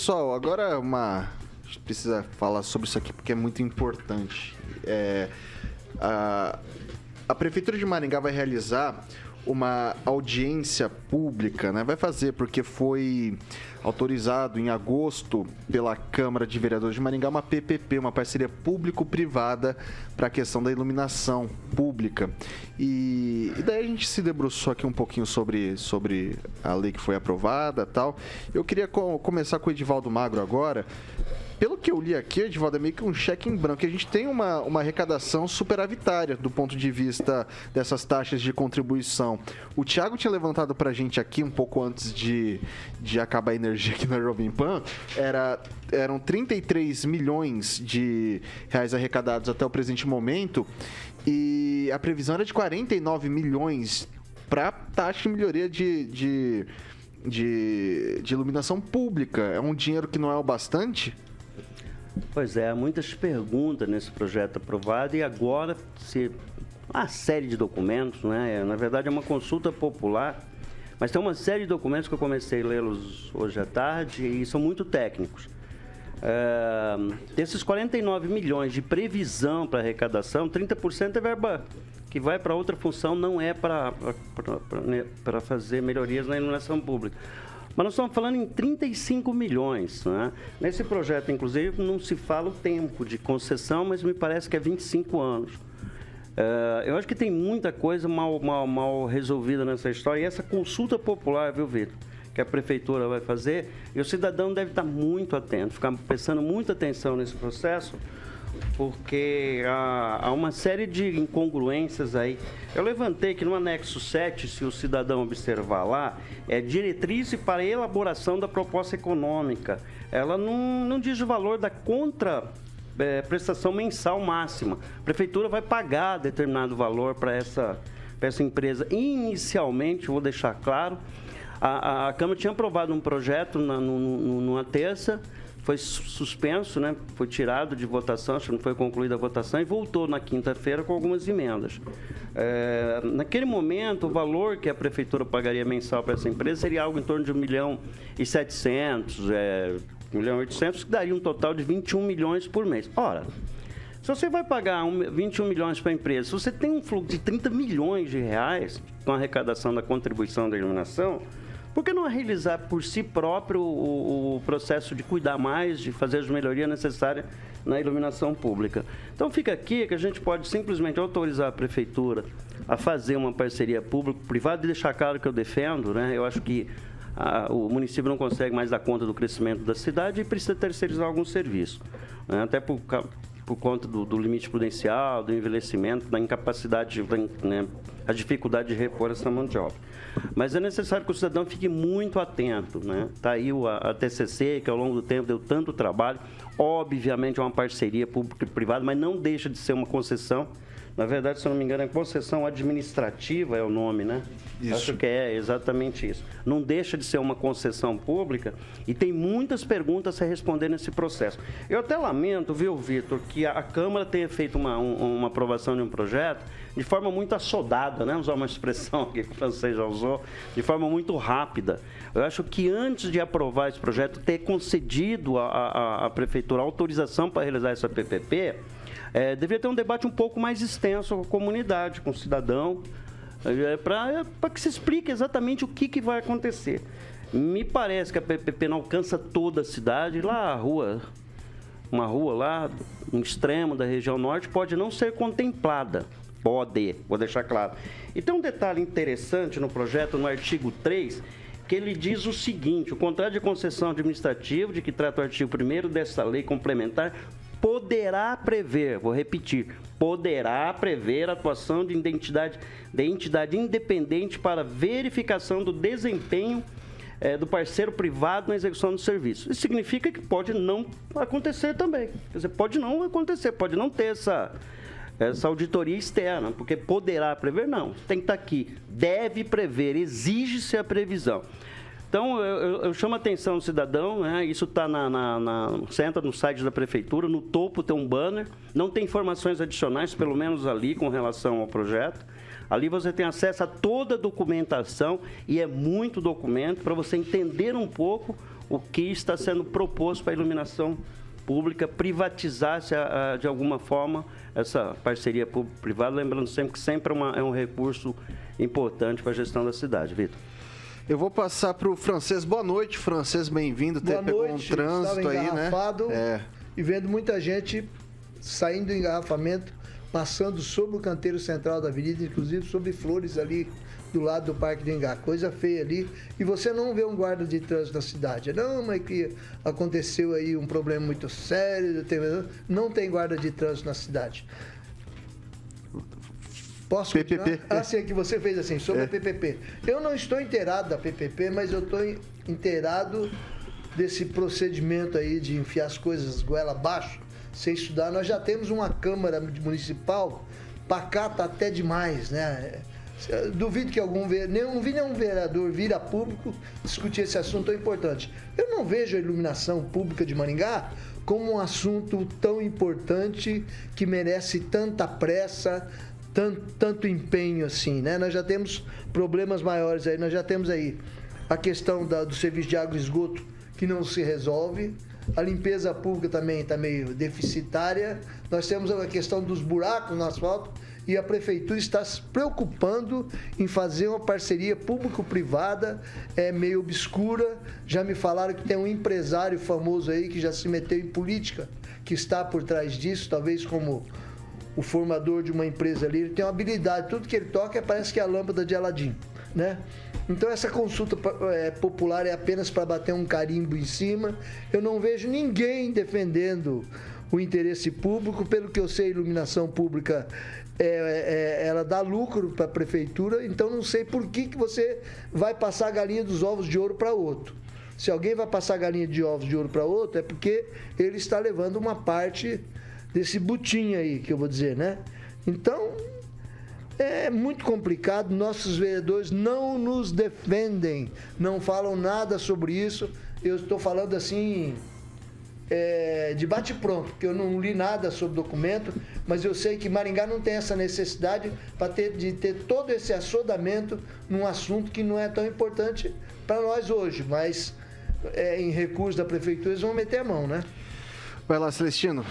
pessoal, agora a gente precisa falar sobre isso aqui porque é muito importante. A Prefeitura de Maringá vai realizar uma audiência pública, né? Vai fazer porque foi autorizado em agosto pela Câmara de Vereadores de Maringá uma PPP, uma parceria público-privada para a questão da iluminação pública. E daí a gente se debruçou aqui um pouquinho sobre a lei que foi aprovada e tal. Eu queria começar com o Edivaldo Magro agora. Pelo que eu li aqui, Edivaldo, é meio que um cheque em branco. A gente tem uma arrecadação superavitária do ponto de vista dessas taxas de contribuição. O Thiago tinha levantado para a gente aqui, um pouco antes de acabar a energia aqui na Jovem Pan, eram 33 milhões de reais arrecadados até o presente momento e a previsão era de 49 milhões para taxa de melhoria de iluminação pública. É um dinheiro que não é o bastante? Pois é, há muitas perguntas nesse projeto aprovado e agora uma série de documentos, né? Na verdade é uma consulta popular, mas tem uma série de documentos que eu comecei a lê-los hoje à tarde e são muito técnicos. Desses 49 milhões de previsão para arrecadação, 30% é verba que vai para outra função, não é para fazer melhorias na iluminação pública. Mas nós estamos falando em 35 milhões. Né? Nesse projeto, inclusive, não se fala o tempo de concessão, mas me parece que é 25 anos. Eu acho que tem muita coisa mal resolvida nessa história. E essa consulta popular, viu, Vitor, que a Prefeitura vai fazer, e o cidadão deve estar muito atento, ficar prestando muita atenção nesse processo, porque há uma série de incongruências aí. Eu levantei que no anexo 7, se o cidadão observar lá, é diretriz para a elaboração da proposta econômica. Ela não diz o valor da prestação mensal máxima. A Prefeitura vai pagar determinado valor para essa empresa. Inicialmente, vou deixar claro, a Câmara tinha aprovado um projeto numa terça, foi suspenso, né? Foi tirado de votação, acho que não foi concluída a votação, e voltou na quinta-feira com algumas emendas. Naquele momento, o valor que a Prefeitura pagaria mensal para essa empresa seria algo em torno de 1.700.000, 1.800.000, que daria um total de 21 milhões por mês. Ora, se você vai pagar 21 milhões para a empresa, se você tem um fluxo de 30 milhões de reais com a arrecadação da contribuição da iluminação, por que não realizar por si próprio o processo de cuidar mais, de fazer as melhorias necessárias na iluminação pública? Então fica aqui que a gente pode simplesmente autorizar a Prefeitura a fazer uma parceria público-privada e deixar claro que eu defendo, né? Eu acho que o município não consegue mais dar conta do crescimento da cidade e precisa terceirizar algum serviço, né? Até por conta do limite prudencial, do envelhecimento, da incapacidade, né, a dificuldade de repor essa mão de obra. Mas é necessário que o cidadão fique muito atento, né? Está aí a TCC, que ao longo do tempo deu tanto trabalho. Obviamente é uma parceria pública e privada, mas não deixa de ser uma concessão. Na verdade, se eu não me engano, é concessão administrativa é o nome, né? Isso. Acho que é exatamente isso. Não deixa de ser uma concessão pública e tem muitas perguntas a responder nesse processo. Eu até lamento, viu, Vitor, que a Câmara tenha feito uma aprovação de um projeto de forma muito assodada, né? Usar uma expressão que o francês já usou, de forma muito rápida. Eu acho que antes de aprovar esse projeto, ter concedido à Prefeitura a autorização para realizar essa PPP, deveria ter um debate um pouco mais extenso com a comunidade, com o cidadão, para que se explique exatamente o que vai acontecer. Me parece que a PPP não alcança toda a cidade. Lá uma rua lá, no extremo da região norte, pode não ser contemplada. Vou deixar claro. E tem um detalhe interessante no projeto, no artigo 3, que ele diz o seguinte: o contrato de concessão administrativa, de que trata o artigo 1º dessa lei complementar, poderá prever, vou repetir, poderá prever a atuação de entidade independente para verificação do desempenho do parceiro privado na execução do serviço. Isso significa que pode não acontecer também. Quer dizer, pode não acontecer, pode não ter essa auditoria externa, porque poderá prever, não. Tem que estar aqui, deve prever, exige-se a previsão. Então, eu chamo a atenção do cidadão, né? Isso está você entra no site da Prefeitura, no topo tem um banner, não tem informações adicionais, pelo menos ali, com relação ao projeto. Ali você tem acesso a toda a documentação e é muito documento para você entender um pouco o que está sendo proposto para a iluminação pública, privatizar de alguma forma essa parceria público-privada, lembrando sempre que sempre é um recurso importante para a gestão da cidade. Vitor. Eu vou passar para o Francês. Boa noite, Francês, bem-vindo. Pegou um trânsito aí, né? E vendo muita gente saindo do engarrafamento, passando sobre o canteiro central da avenida, inclusive sobre flores ali do lado do Parque do Engá. Coisa feia ali. E você não vê um guarda de trânsito na cidade. Não, mas que aconteceu aí um problema muito sério. Não tem guarda de trânsito na cidade. Posso PPP. Sim, que você fez assim, sobre a PPP. Eu não estou inteirado da PPP, mas eu estou inteirado desse procedimento aí de enfiar as coisas goela abaixo, sem estudar. Nós já temos uma Câmara Municipal pacata até demais, né? Duvido que não vi nenhum vereador vir a público discutir esse assunto tão importante. Eu não vejo a iluminação pública de Maringá como um assunto tão importante que merece tanta pressa, tanto empenho assim, né? Nós já temos problemas maiores aí, nós já temos aí a questão do serviço de água e esgoto que não se resolve, a limpeza pública também está meio deficitária, nós temos a questão dos buracos no asfalto e a prefeitura está se preocupando em fazer uma parceria público-privada meio obscura. Já me falaram que tem um empresário famoso aí que já se meteu em política, que está por trás disso, talvez como o formador de uma empresa ali. Ele tem uma habilidade, tudo que ele toca parece que é a lâmpada de Aladim, né? Então essa consulta popular é apenas para bater um carimbo em cima. Eu não vejo ninguém defendendo o interesse público. Pelo que eu sei, a iluminação pública ela dá lucro para a prefeitura, então não sei por que você vai passar a galinha dos ovos de ouro para outro. Se alguém vai passar a galinha de ovos de ouro para outro, é porque ele está levando uma parte desse butim aí, que eu vou dizer, né? Então, é muito complicado, nossos vereadores não nos defendem, não falam nada sobre isso. Eu estou falando assim, de bate-pronto, porque eu não li nada sobre o documento, mas eu sei que Maringá não tem essa necessidade de ter todo esse assodamento num assunto que não é tão importante para nós hoje, mas em recursos da prefeitura eles vão meter a mão, né? Vai lá, Celestino.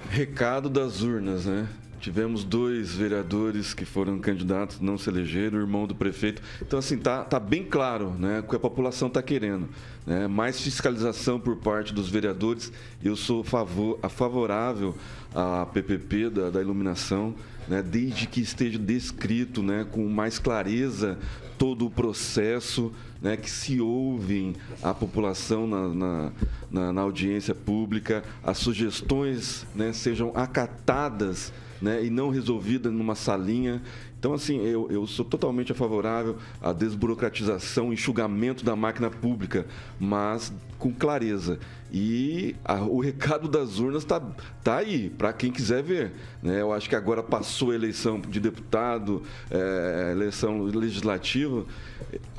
Recado das urnas, né? Tivemos 2 vereadores que foram candidatos, não se elegeram, o irmão do prefeito. Então, assim, tá bem claro, né, o que a população está querendo, né? Mais fiscalização por parte dos vereadores. Eu sou favorável à PPP da iluminação, né, desde que esteja descrito, né, com mais clareza todo o processo, né, que se ouvem a população na audiência pública, as sugestões, né, sejam acatadas, né, e não resolvidas numa salinha. Então, assim, eu sou totalmente favorável à desburocratização, enxugamento da máquina pública, mas com clareza. E o recado das urnas tá aí, para quem quiser ver, né? Eu acho que agora passou a eleição de deputado, eleição legislativa,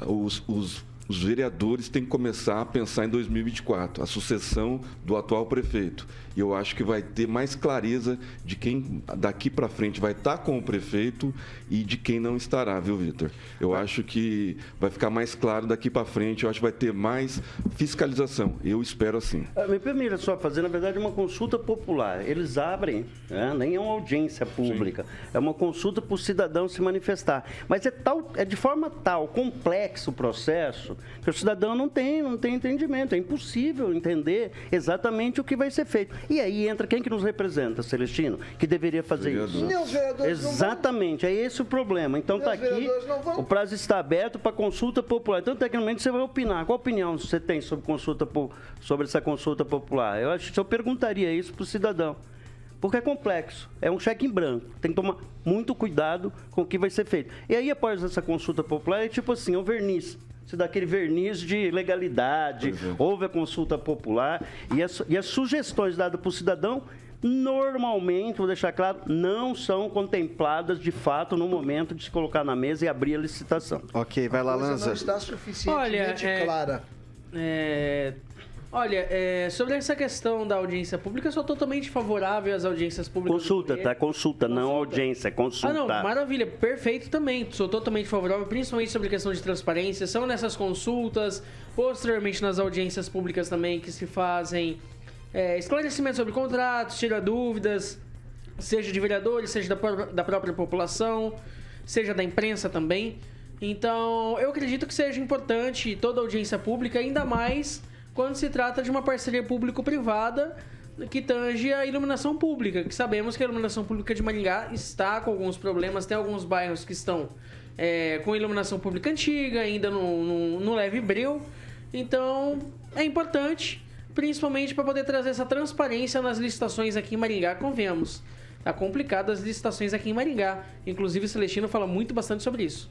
os vereadores têm que começar a pensar em 2024, a sucessão do atual prefeito. E eu acho que vai ter mais clareza de quem daqui para frente vai estar com o prefeito e de quem não estará, viu, Vitor? Eu acho que vai ficar mais claro daqui para frente, eu acho que vai ter mais fiscalização. Eu espero assim. Me permita só fazer, na verdade, uma consulta popular. Eles abrem, né? Nem é uma audiência pública, sim, é uma consulta para o cidadão se manifestar. Mas é de forma tal, complexo o processo, que o cidadão não tem entendimento. É impossível entender exatamente o que vai ser feito. E aí entra quem que nos representa, Celestino, que deveria fazer isso? Os vereadores exatamente, é esse o problema. Então está aqui, o prazo está aberto para consulta popular. Então, tecnicamente, você vai opinar. Qual opinião você tem sobre essa consulta popular? Eu perguntaria isso para o cidadão. Porque é complexo, é um cheque em branco. Tem que tomar muito cuidado com o que vai ser feito. E aí, após essa consulta popular, é tipo assim, é um verniz. Você dá aquele verniz de legalidade, houve a consulta popular e as sugestões dadas para o cidadão, normalmente, vou deixar claro, não são contempladas de fato no momento de se colocar na mesa e abrir a licitação. Ok, vai lá, Lanza. Não está suficientemente clara. Olha, sobre essa questão da audiência pública, eu sou totalmente favorável às audiências públicas. Consulta, tá? Consulta, não audiência, consulta. Ah, não, maravilha, perfeito também. Sou totalmente favorável, principalmente sobre a questão de transparência. São nessas consultas, posteriormente nas audiências públicas também, que se fazem esclarecimentos sobre contratos, tira dúvidas, seja de vereadores, seja da própria população, seja da imprensa também. Então, eu acredito que seja importante toda audiência pública, ainda mais quando se trata de uma parceria público-privada que tange a iluminação pública, que sabemos que a iluminação pública de Maringá está com alguns problemas, tem alguns bairros que estão com iluminação pública antiga, ainda no leve breu. Então, é importante, principalmente para poder trazer essa transparência nas licitações aqui em Maringá, convenhamos. Tá complicado as licitações aqui em Maringá. Inclusive, o Celestino fala bastante sobre isso.